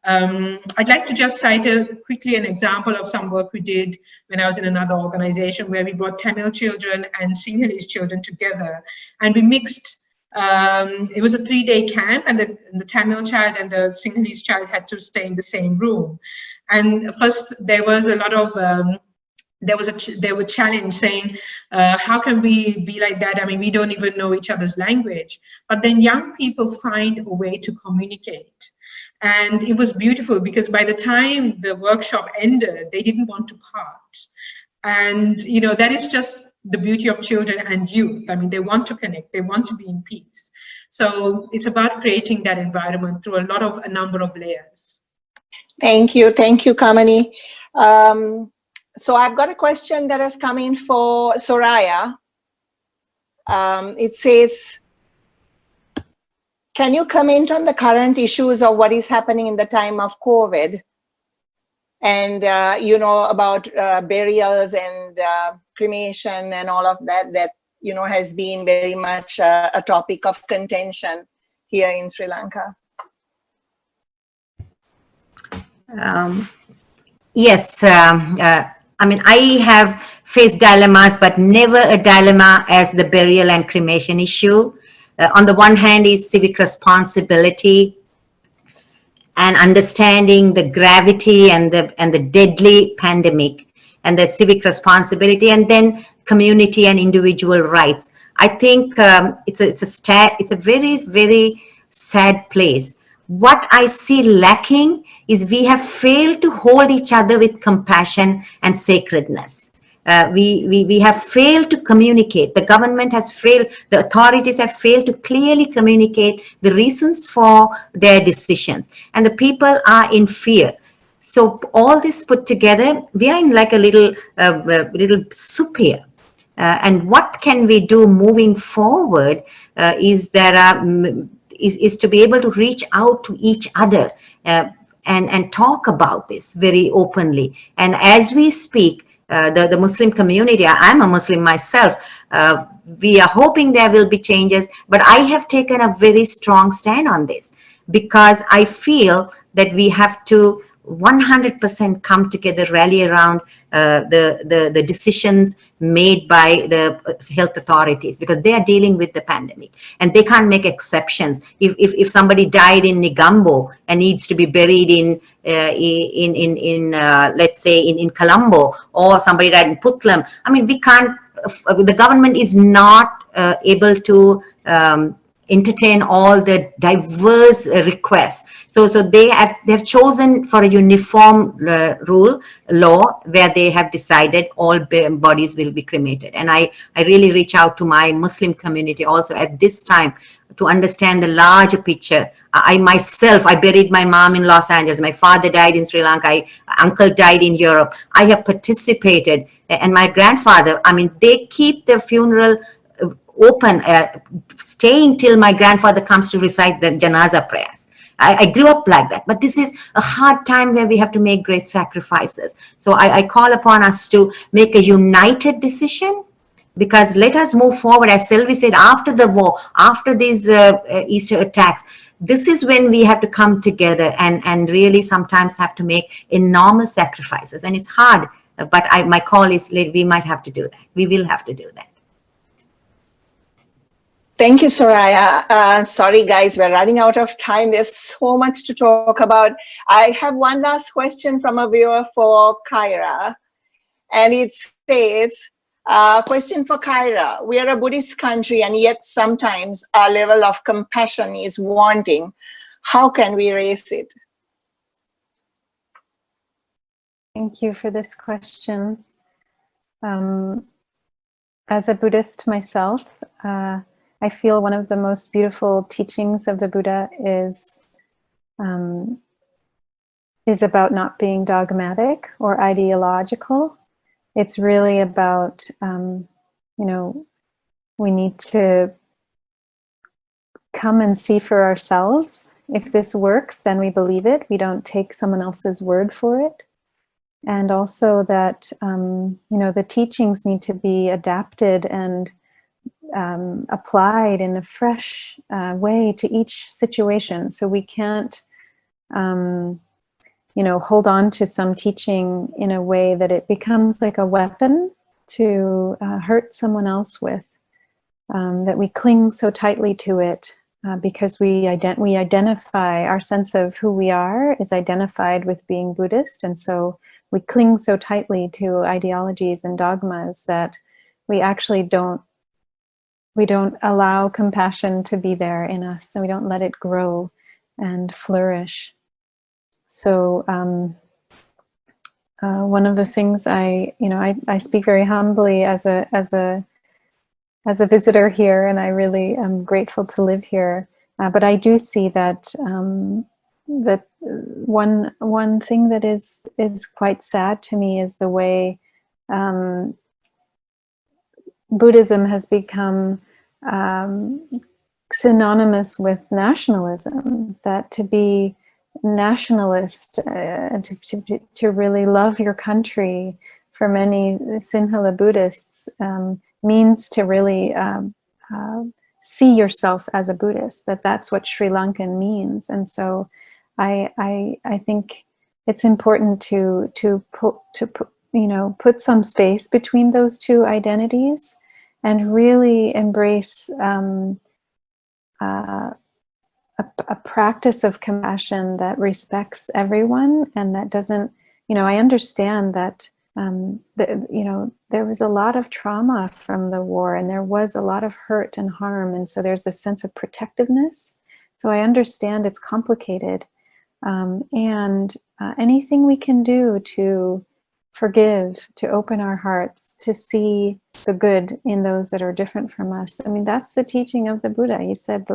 I'd like to just cite quickly an example of some work we did when I was in another organization, where we brought Tamil children and Sinhalese children together, and we mixed. It was a 3-day camp, and the Tamil child and the Sinhalese child had to stay in the same room. And first, there was a lot of they were challenged, saying, how can we be like that? I mean, we don't even know each other's language. But then young people find a way to communicate. And it was beautiful, because by the time the workshop ended, they didn't want to part. And, you know, that is just the beauty of children and youth. I mean, they want to connect, they want to be in peace. So it's about creating that environment through a number of layers. Thank you, Kamini. So I've got a question that has come in for Soraya. It says, Can you comment on the current issues of what is happening in the time of COVID? And, you know, about burials and cremation and all of that, that, you know, has been very much a topic of contention here in Sri Lanka. Yes, I mean, I have faced dilemmas, but never a dilemma as the burial and cremation issue. On the one hand is civic responsibility and understanding the gravity and the deadly pandemic and the civic responsibility, and then community and individual rights. I think it's a very sad place. What I see lacking is we have failed to hold each other with compassion and sacredness. We have failed to communicate. The government has failed, the authorities have failed to clearly communicate the reasons for their decisions, and the people are in fear. So all this put together, we are in like a little soup here. And what can we do moving forward is to be able to reach out to each other and talk about this very openly. And as we speak, the Muslim community, I'm a Muslim myself, we are hoping there will be changes, but I have taken a very strong stand on this because I feel that we have to 100% come together, rally around the decisions made by the health authorities, because they are dealing with the pandemic and they can't make exceptions. If somebody died in Negombo and needs to be buried in let's say in Colombo, or somebody died in Putlam, I mean, we can't. The government is not able to entertain all the diverse requests. So they have chosen for a uniform law where they have decided all bodies will be cremated. And I really reach out to my Muslim community also at this time to understand the larger picture. I myself, I buried my mom in Los Angeles. My father died in Sri Lanka. Uncle died in Europe. I have participated, and my grandfather, I mean, they keep the funeral open, staying till my grandfather comes to recite the janaza prayers. I grew up like that, but this is a hard time where we have to make great sacrifices. So I call upon us to make a united decision, because let us move forward. As Sylvie said, after the war, after these Easter attacks, this is when we have to come together and really sometimes have to make enormous sacrifices. And it's hard, but my call is we might have to do that. We will have to do that. Thank you, Soraya. Sorry, guys, we're running out of time. There's so much to talk about. I have one last question from a viewer for Kyra. And it says, question for Kyra. We are a Buddhist country, and yet sometimes our level of compassion is wanting. How can we raise it? Thank you for this question. As a Buddhist myself, I feel one of the most beautiful teachings of the Buddha is about not being dogmatic or ideological. It's really about, you know, we need to come and see for ourselves. If this works, then we believe it. We don't take someone else's word for it. And also that, you know, the teachings need to be adapted and applied in a fresh way to each situation. So we can't, you know, hold on to some teaching in a way that it becomes like a weapon to hurt someone else with, that we cling so tightly to it because we identify, our sense of who we are is identified with being Buddhist. And so we cling so tightly to ideologies and dogmas that we actually don't allow compassion to be there in us, and we don't let it grow and flourish. So one of the things I speak very humbly as a visitor here, and I really am grateful to live here. But I do see that that one thing that is quite sad to me is the way Buddhism has become synonymous with nationalism, that to be nationalist, to really love your country for many Sinhala Buddhists means to really see yourself as a Buddhist, that's what Sri Lankan means. And so I think it's important to put some space between those two identities and really embrace a practice of compassion that respects everyone and that doesn't, I understand that, there was a lot of trauma from the war and there was a lot of hurt and harm. And so there's a sense of protectiveness. So I understand it's complicated. And anything we can do to forgive, to open our hearts, to see the good in those that are different from us. I mean, that's the teaching of the Buddha. He said,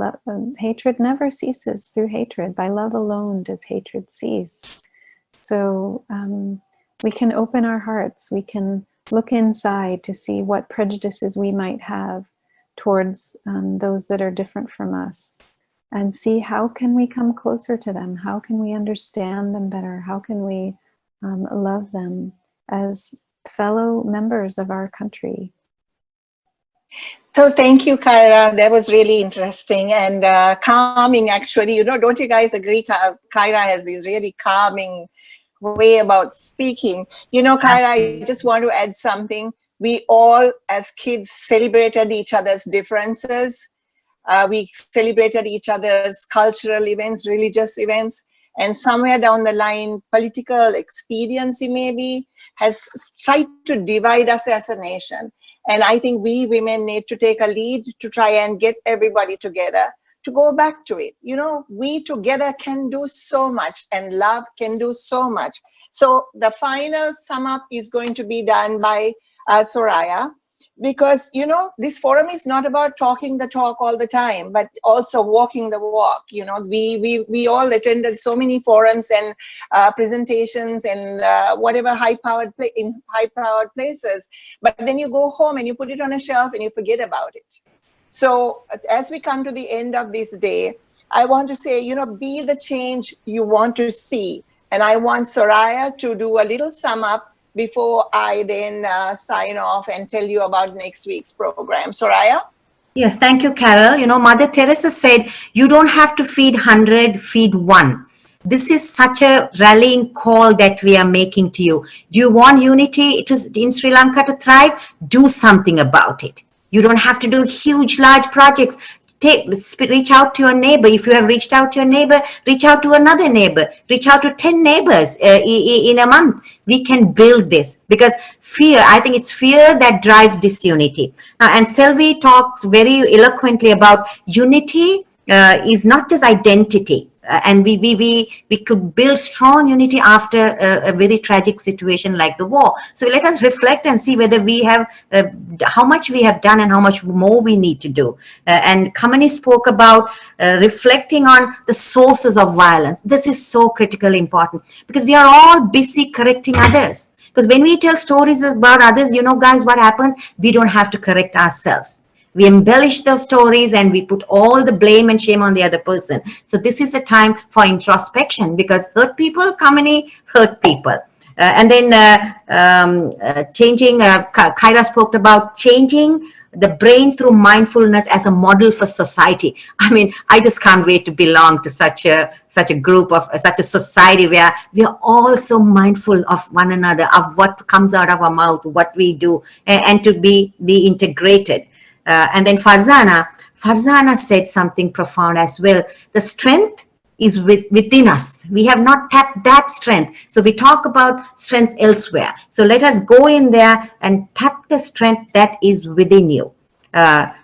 hatred never ceases through hatred. By love alone does hatred cease. So we can open our hearts. We can look inside to see what prejudices we might have towards those that are different from us, and see how can we come closer to them? How can we understand them better? How can we love them as fellow members of our country? So thank you, Kyra. That was really interesting and calming, actually. Don't you guys agree? Kyra has these really calming way about speaking. Kyra, I just want to add something. We all, as kids, celebrated each other's differences. We celebrated each other's cultural events, religious events. And somewhere down the line, political expediency maybe has tried to divide us as a nation. And I think we women need to take a lead to try and get everybody together to go back to it. We together can do so much, and love can do so much. So the final sum up is going to be done by Soraya. Because, this forum is not about talking the talk all the time, but also walking the walk. We all attended so many forums and presentations and whatever high-powered places. But then you go home and you put it on a shelf and you forget about it. So as we come to the end of this day, I want to say, be the change you want to see. And I want Soraya to do a little sum up before I then sign off and tell you about next week's program. Soraya? Yes, thank you, Carol. Mother Teresa said, you don't have to feed 100, feed one. This is such a rallying call that we are making to you. Do you want unity in Sri Lanka to thrive? Do something about it. You don't have to do huge, large projects. Reach out to your neighbor. If you have reached out to your neighbor, reach out to another neighbor. Reach out to 10 neighbors in a month. We can build this, because fear, I think it's fear that drives disunity. And Selvi talks very eloquently about unity is not just identity. And we could build strong unity after a very tragic situation like the war. So let us reflect and see whether we have how much we have done and how much more we need to do. And Kamini spoke about reflecting on the sources of violence. This is so critically important, because we are all busy correcting others. Because when we tell stories about others, guys, what happens? We don't have to correct ourselves. We embellish those stories and we put all the blame and shame on the other person. So this is the time for introspection, because hurt people, Kamini, hurt people. And then Kyra spoke about changing the brain through mindfulness as a model for society. I mean, I just can't wait to belong to such a group of such a society where we are all so mindful of one another, of what comes out of our mouth, what we do, and to be integrated. And then Farzana said something profound as well. The strength is within us. We have not tapped that strength. So we talk about strength elsewhere. So let us go in there and tap the strength that is within you.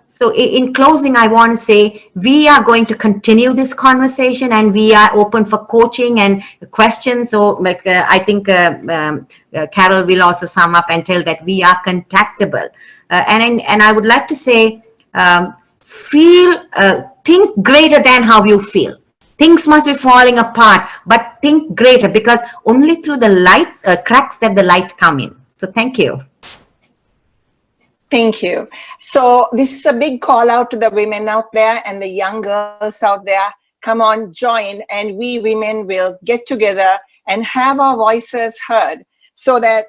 So in closing, I want to say we are going to continue this conversation, and we are open for coaching and questions. So I think Carol will also sum up and tell that we are contactable. And I would like to say, think greater than how you feel. Things must be falling apart, but think greater, because only through the cracks that the light come in. So thank you. Thank you. So this is a big call out to the women out there and the young girls out there. Come on, join, and we women will get together and have our voices heard so that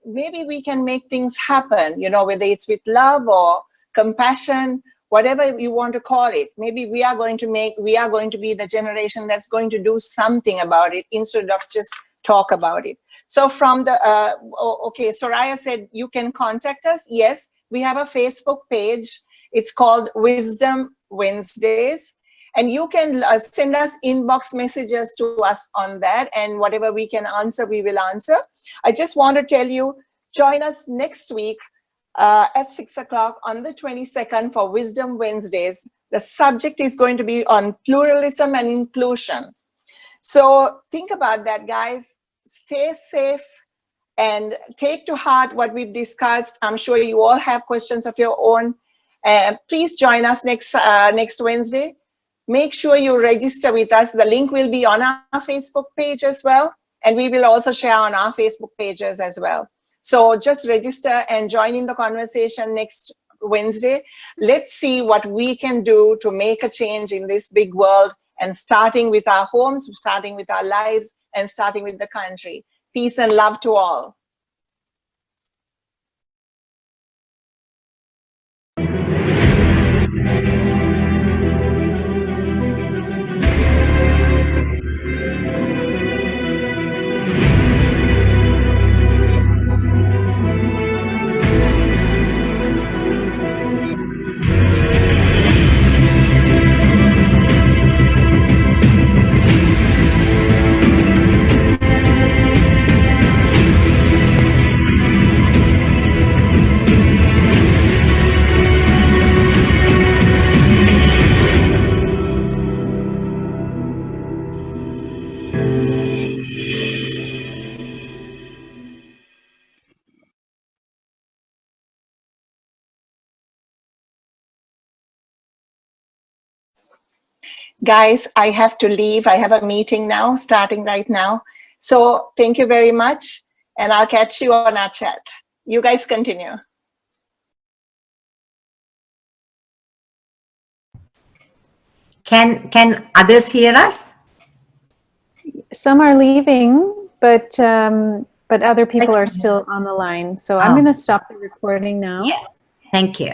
maybe we can make things happen, you know, whether it's with love or compassion, whatever you want to call it. Maybe we are going to be the generation that's going to do something about it instead of just talk about it. So from the, okay, Soraya said you can contact us. Yes, we have a Facebook page. It's called Wisdom Wednesdays. And you can send us inbox messages to us on that, and whatever we can answer, we will answer. I just want to tell you, join us next week at 6 o'clock on the 22nd for Wisdom Wednesdays. The subject is going to be on pluralism and inclusion. So think about that, guys. Stay safe and take to heart what we've discussed. I'm sure you all have questions of your own. Please join us next Wednesday. Make sure you register with us. The link will be on our Facebook page as well. And we will also share on our Facebook pages as well. So just register and join in the conversation next Wednesday. Let's see what we can do to make a change in this big world, and starting with our homes, starting with our lives, and starting with the country. Peace and love to all. Guys, I have to leave. I have a meeting now, starting right now. So thank you very much, and I'll catch you on our chat. You guys continue. Can others hear us? Some are leaving, but other people are still on the line. So I'm going to stop the recording now. Yes. Thank you.